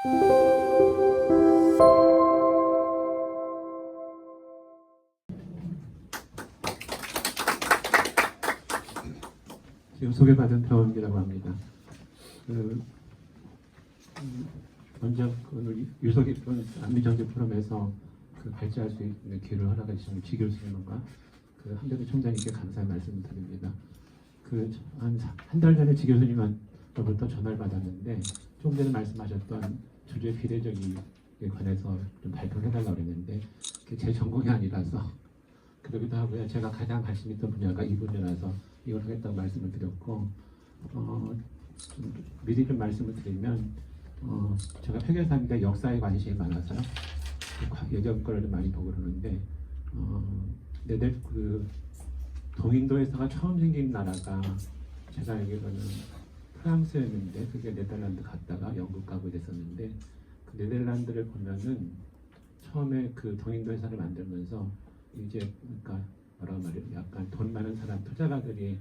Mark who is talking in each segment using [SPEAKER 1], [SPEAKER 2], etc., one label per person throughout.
[SPEAKER 1] 지금 소개받은 병원이라고 합니다. 먼저 유석이 안미정책 포럼에서 발제할 수 있는 기회를 허락해 주신 지 교수님과 한병희 총장님께 감사의 말씀을 드립니다. 한 달 전에 지 교수님으로부터 전화를 받았는데 조금 전에 말씀하셨던 주제 비례적이에 관해서 좀 발표를 해달라고 했는데 그게 제 전공이 아니라서 그러기도 하고요. 제가 가장 관심 있던 분야가 이 분야라서 이걸 하겠다고 말씀을 드렸고 좀 미리 좀 말씀을 드리면 제가 회계사인데 역사에 관심이 많아서요. 예전 거를 많이 보고 그러는데 동인도 회사가 처음 생긴 나라가 제가 알기로는 프랑스였는데 그게 네덜란드 갔다가 영국 가고 됐었는데 그 네덜란드를 보면은 처음에 그 동인도 회사를 만들면서 이제 그러니까 뭐라고 말해요? 약간 돈 많은 사람 투자가들이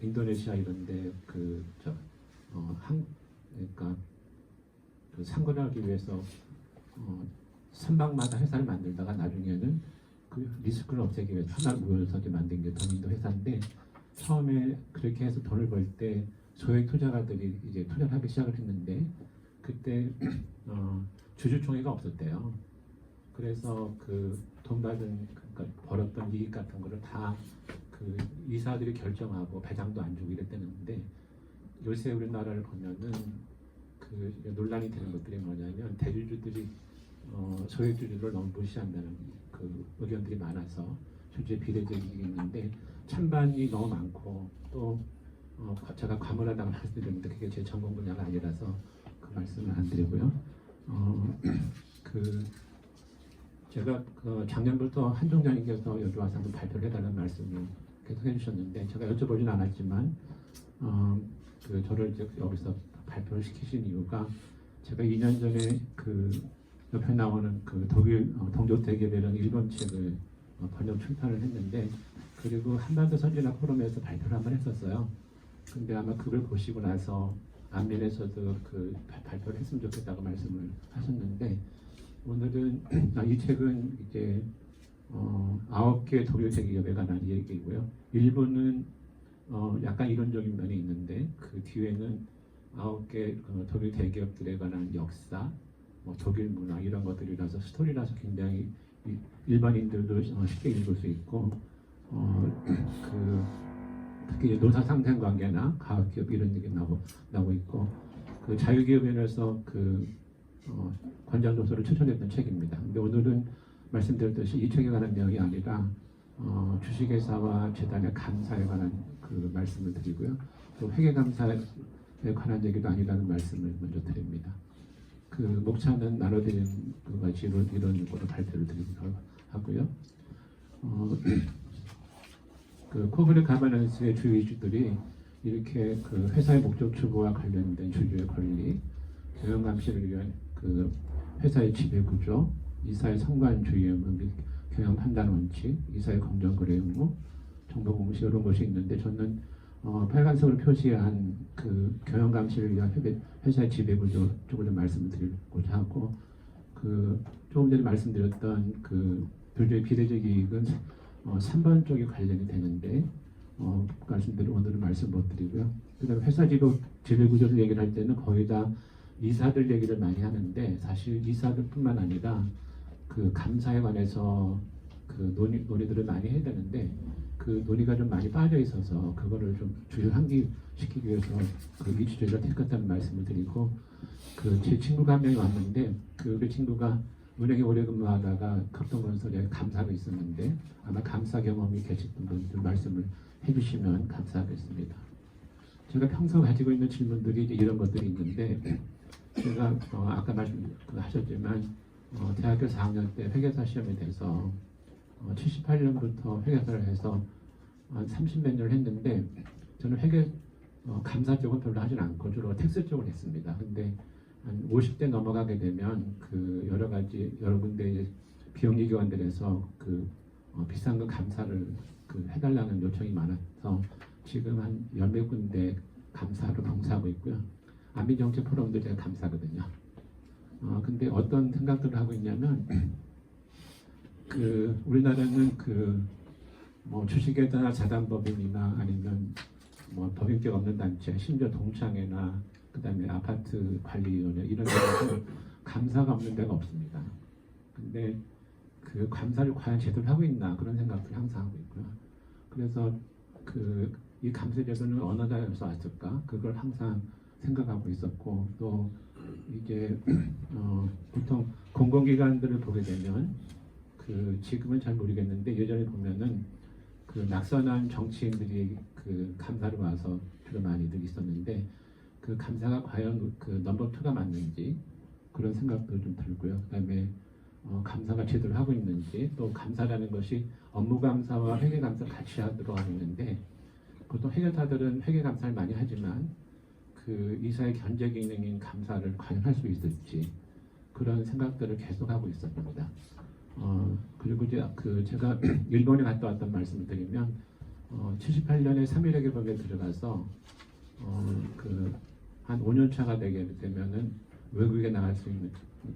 [SPEAKER 1] 인도네시아 이런데 그러니까 그 상권하기 위해서 선박마다 회사를 만들다가 나중에는 그 리스크를 없애기 위해서 하나를 모여서 만든 게 동인도 회사인데 처음에 그렇게 해서 돈을 벌 때 소액 투자가들이 이제 투자를 하기 시작을 했는데 그때 주주총회가 없었대요. 그래서 그 돈 받은 그러니까 벌었던 이익 같은 거를 다 그 이사들이 결정하고 배당도 안 주고 이랬다는데 요새 우리나라를 보면은 그 논란이 되는 것들이 뭐냐면 대주주들이 소액주주를 너무 무시한다는 그 의견들이 많아서 주주의 비례적이 있는데 찬반이 너무 많고 또 제가 과몰하다고 말씀드렸는데 그게 제 전공 분야가 아니라서 그 말씀을 안 드리고요. 제가 작년부터 한 총장님께서 여기 와서 한번 발표를 해달라는 말씀을 계속 해주셨는데 제가 여쭤보진 않았지만 저를 여기서 발표를 시키신 이유가 제가 2년 전에 그 옆에 나오는 그 독일 동족대계배령 일본 책을 번역 출판을 했는데 그리고 한반도 선진화 포럼에서 발표를 한번 했었어요. 근데 아마 그걸 보시고 나서 안면에서도 그 발표를 했으면 좋겠다고 말씀을 하셨는데 오늘은 이 책은 이제 9개 독일 대기업에 관한 얘기이고요. 일본은 약간 이론적인 면이 있는데 그 뒤에는 9개 독일 대기업들에 관한 역사, 독일 문화 이런 것들이라서 스토리라서 굉장히 일반인들도 쉽게 읽을 수 있고 특히 노사 상생 관계나 과학기업 이런 얘기 나오고 있고 그 자유기업연에서 권장 도서를 추천했던 책입니다. 근데 오늘은 말씀드렸듯이 이 책에 관한 내용이 아니라 주식회사와 재단의 감사에 관한 그 말씀을 드리고요. 또 회계감사에 관한 얘기도 아니라는 말씀을 먼저 드립니다. 그 목차는 나눠드린 그 같이 이런 거로 발표를 드리도록 하고요. 그 코브레 가버넌스의 주요 이슈들이 이렇게 그 회사의 목적 추구와 관련된 주주의 권리, 경영 감시를 위한 그 회사의 지배 구조, 이사의 성관주의 의무 및 경영 판단 원칙, 이사의 공정 거래 의무, 정보 공시 이런 것이 있는데 저는 빨간색으로 표시한 그 경영 감시를 위한 회사의 지배 구조 쪽을 좀 말씀을 드리고자 하고 조금 전에 말씀드렸던 그 별도의 비례적 이익은 3번 쪽이 관련이 되는데 말씀대로 오늘은 말씀 못 드리고요. 그다음에 회사 지배 구조를 얘기를 할 때는 거의 다 이사들 얘기를 많이 하는데 사실 이사들뿐만 아니라 그 감사에 관해서 그 논의들을 많이 해야 되는데 그 논의가 좀 많이 빠져 있어서 그거를 좀 주요 환기시키기 위해서 이 주제를 택했다는 말씀을 드리고 제 친구가 한 명이 왔는데 우리 친구가 은행에 오래 근무하다가 급동건설에 감사로 있었는데 아마 감사 경험이 계시던 분들 말씀을 해주시면 감사하겠습니다. 제가 평소 가지고 있는 질문들이 이런 것들이 있는데 제가 아까 말씀하셨지만 대학교 4학년 때 회계사 시험에 대해서 78년부터 회계사를 해서 한 30몇 년을 했는데 저는 감사 쪽은 별로 하진 않고 주로 텍스 쪽을 했습니다. 근데 한 50대 넘어가게 되면 여러 군데 비영리 기관들에서 비싼 거 감사를 해달라는 요청이 많아서 지금 한 10몇 군데 감사로 봉사하고 있고요. 안미정책 포럼도 제가 감사거든요. 근데 어떤 생각들을 하고 있냐면 그 우리나라는 그 뭐 주식회사나 자단법인이나 아니면 뭐 법인격 없는 단체, 심지어 동창회나 그다음에 아파트 관리위원회 이런 데도 감사가 없는 데가 없습니다. 근데 그 감사를 과연 제대로 하고 있나 그런 생각을 항상 하고 있고요. 그래서 그 이 감사 제도는 어느 나라에서 왔을까 그걸 항상 생각하고 있었고 또 이게 보통 공공기관들을 보게 되면 그 지금은 잘 모르겠는데 예전에 보면은 그 낙선한 정치인들이 그 감사를 와서 주로 많이들 있었는데 그 감사가 과연 그 넘버 2가 맞는지 그런 생각도 좀 들고요. 그다음에 감사가 제대로 하고 있는지 또 감사라는 것이 업무 감사와 회계 감사 같이 들어가고 있는데 보통 회계사들은 회계 감사를 많이 하지만 그 이사의 견제 기능인 감사를 과연 할 수 있을지 그런 생각들을 계속 하고 있었습니다. 그리고 이제 그 제가 일본에 갔다 왔던 말씀을 드리면 78년에 3.1 개법에 들어가서 그 한 5년 차가 되게 되면은 외국에 나갈 수 있는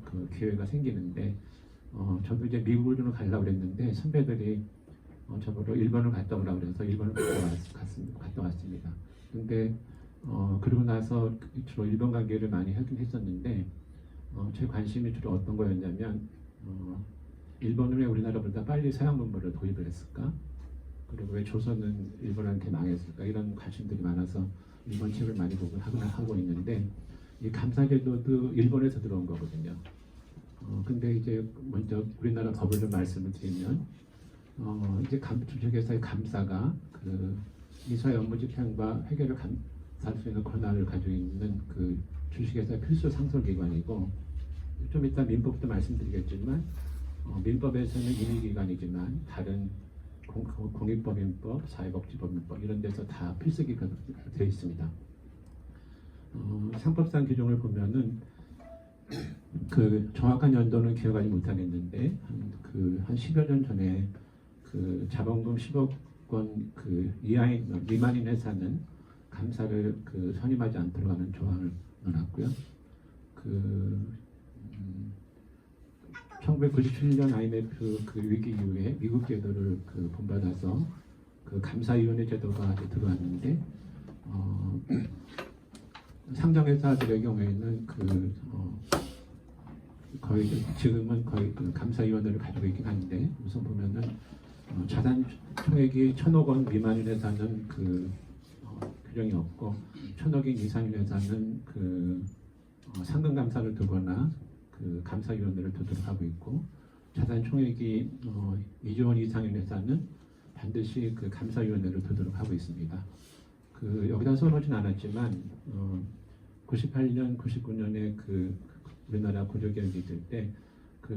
[SPEAKER 1] 그 기회가 생기는데 저도 이제 미국을 좀 가려고 그랬는데 선배들이 저보고 일본을 갔다 오라고 그래서 일본을 갔다 왔습니다. 근데 그러고 나서 주로 일본 관계를 많이 하긴 했었는데 제 관심이 주로 어떤 거였냐면 일본은 왜 우리나라보다 빨리 서양 문물을 도입을 했을까? 그리고 왜 조선은 일본한테 망했을까? 이런 관심들이 많아서 일본 책을 많이 하고 있는데 이 감사제도도 일본에서 들어온 거거든요. 근데 이제 먼저 우리나라 법을 좀 말씀을 드리면 이제 주식회사의 감사가 그 이사의 업무 집행과 회계를 감사할 수 있는 권한을 가지고 있는 그 주식회사의 필수 상설기관이고 좀 이따 민법도 말씀드리겠지만 민법에서는 임의기관이지만 다른 공익법인법, 사회복지법인법 이런 데서 다 필수기관으로 되어 있습니다. 상법상 규정을 보면은 그 정확한 연도는 기억하지 못하겠는데 한 10여 년 전에 그 자본금 10억 원 그 미만인 회사는 감사를 그 선임하지 않도록 하는 조항을 넣어놨고요. 1997년 IMF 그 위기 이후에 미국 제도를 그 본받아서 그 감사위원회 제도가 들어왔는데 상장회사들의 경우에는 거의 지금은 거의 그 감사위원회를 가지고 있긴 한데 우선 보면은 자산 총액이 1,000억 원 미만인 회사는 규정이 없고 1,000억 원 이상인 회사는 상금 감사를 두거나 감사위원회를 두도록 하고 있고 자산 총액이 2조 원 이상인 회사는 반드시 감사위원회를 두도록 하고 있습니다. 여기다 써놓진 않았지만 98년, 99년에 우리나라 구조개혁이 될 때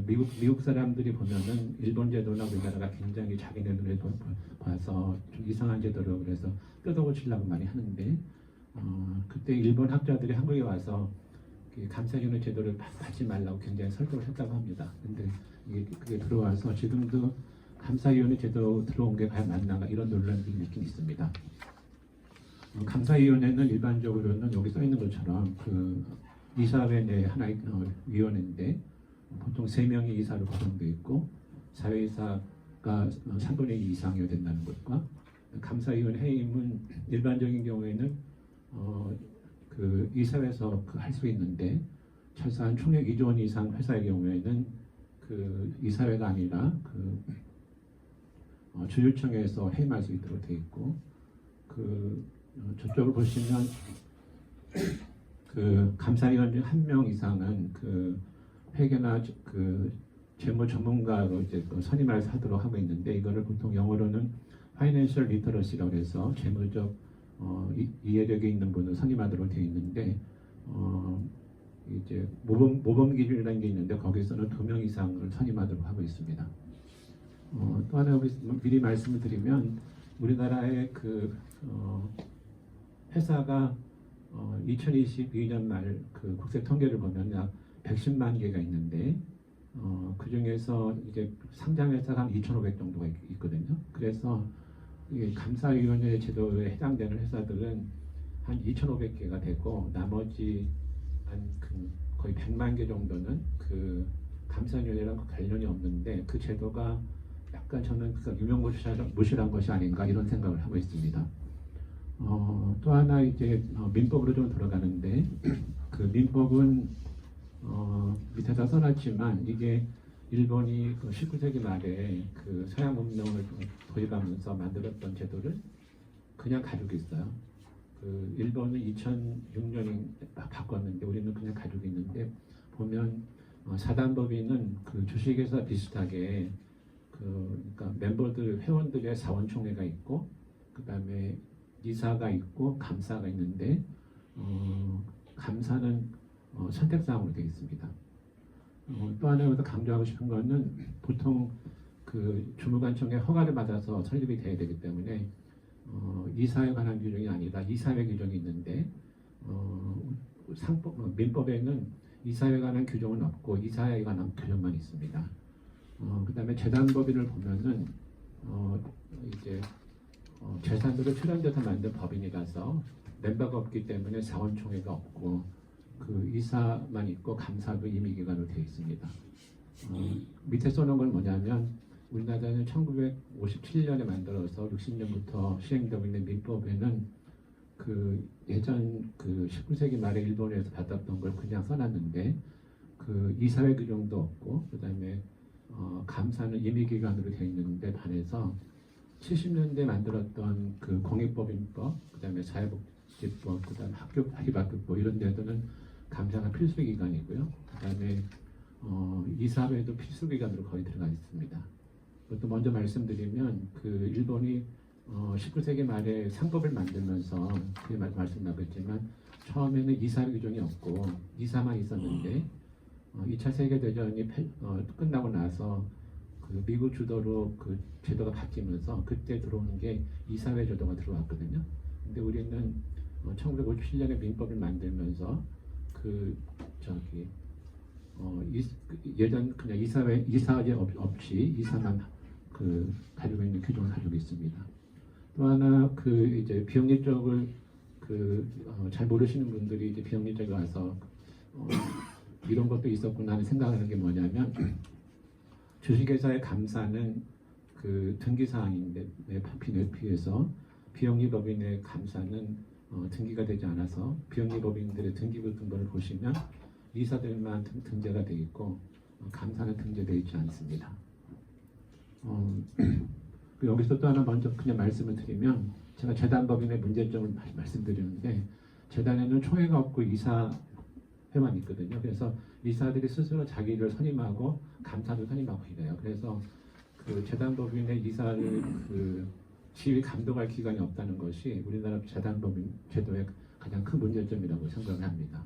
[SPEAKER 1] 미국 사람들이 보면은 일본 제도나 우리나라가 굉장히 자기네 눈에 봐서 좀 이상한 제도라고 그래서 뜯어고치려고 많이 하는데 그때 일본 학자들이 한국에 와서 감사위원회 제도를 받지 말라고 굉장히 설득을 했다고 합니다. 근데 그게 들어와서 지금도 감사위원회 제도 들어온 게 과연 맞나가 이런 논란들이 있긴 있습니다. 감사위원회는 일반적으로는 여기 써 있는 것처럼 이사회 내 하나의 위원회인데 보통 3명이 이사로 구성되어 있고 사회이사가 3분의 2 이상이어야 된다는 것과 감사위원 해임은 일반적인 경우에는 이사회에서 할 수 있는데 철저한 총액 2조 원 이상 회사의 경우에는 이사회가 아니라 주주청에서 해임할 수 있도록 되어 있고 저쪽을 보시면 감사위원 중 1명 이상은 회계나 재무 전문가로 이제 선임을 하도록 하고 있는데 이거를 보통 영어로는 Financial Literacy라고 해서 재무적 이해력이 있는 분을 선임하도록 되어 있는데 이제 모범 기준이라는 게 있는데 거기서는 2명 이상을 선임하도록 하고 있습니다. 또 하나 미리 말씀을 드리면 우리나라의 회사가 2022년 말 국세 통계를 보면 약 110만 개가 있는데 그 중에서 이제 상장 회사가 한 2,500 정도가 있거든요. 그래서 감사위원회 제도에 해당되는 회사들은 한 2,500개가 되고 나머지 거의 100만 개 정도는 그 감사위원회랑 관련이 없는데 그 제도가 약간 저는 그 유명무실한 것이 아닌가 이런 생각을 하고 있습니다. 또 하나 이제 민법으로 좀 들어가는데 그 민법은 밑에다 써놨지만 이게 일본이 그 19세기 말에 그 서양 문명을 도입하면서 만들었던 제도를 그냥 가지고 있어요. 그 일본은 2006년에 바꿨는데 우리는 그냥 가지고 있는데 보면 사단법인은 그 주식회사 비슷하게 그러니까 멤버들 회원들의 사원총회가 있고 그 다음에 이사가 있고 감사가 있는데 감사는 선택사항으로 되어 있습니다. 또 하나 여기서 강조하고 싶은 거는 보통 그 주무관청의 허가를 받아서 설립이 돼야 되기 때문에 이사에 관한 규정이 아니라 이사회 규정이 있는데 민법에는 이사회에 관한 규정은 없고 이사회에 관한 규정만 있습니다. 그 다음에 재단법인을 보면은 이제 재산으로 출연돼서 만든 법인이라서 멤버가 없기 때문에 사원총회가 없고 그 이사만 있고 감사도 임의기관으로 되어 있습니다. 밑에 써놓은 건 뭐냐면 우리나라는 1957년에 만들어서 60년부터 시행되고 있는 민법에는 그 예전 그 19세기 말에 일본에서 받았던 걸 그냥 써놨는데 그 이사회 규정도 없고 그 다음에 감사는 임의기관으로 되어 있는데 반해서 70년대 만들었던 그 공익법인법, 그 다음에 사회복지법, 그 다음에 학교학교법 이런 데서는 감사가 필수기관이고요. 그 다음에 이사회도 필수기관으로 거의 들어가 있습니다. 그것도 먼저 말씀드리면 그 일본이 19세기 말에 상법을 만들면서 말씀 나눴지만 처음에는 이사회 규정이 없고 이사만 있었는데 2차 세계대전이 끝나고 나서 그 미국 주도로 그 제도가 바뀌면서 그때 들어오는 게 이사회 제도가 들어왔거든요. 근데 우리는 1957년에 민법을 만들면서 예전 그냥 이사제 없이 이사만 그 가지고 있는 규정을 가지고 있습니다. 또 하나 그 이제 비영리 쪽을 잘 모르시는 분들이 이제 비영리 쪽에 와서 이런 것도 있었구나 하는 생각하는 게 뭐냐면 주식회사의 감사는 그 등기사항인데 비내피에서 비영리법인의 감사는 등기가 되지 않아서 비영리법인들의 등기부 등본을 보시면 이사들만 등재가 되어 있고 감사는 등재되어 있지 않습니다. 여기서 또 하나 먼저 그냥 말씀을 드리면 제가 재단법인의 문제점을 말씀드리는데 재단에는 총회가 없고 이사회만 있거든요. 그래서 이사들이 스스로 자기를 선임하고 감사도 선임하고 이래요. 그래서 그 재단법인의 이사를 그 지휘 감독할 기관이 없다는 것이 우리나라 재단법인 제도의 가장 큰 문제점이라고 생각을 합니다.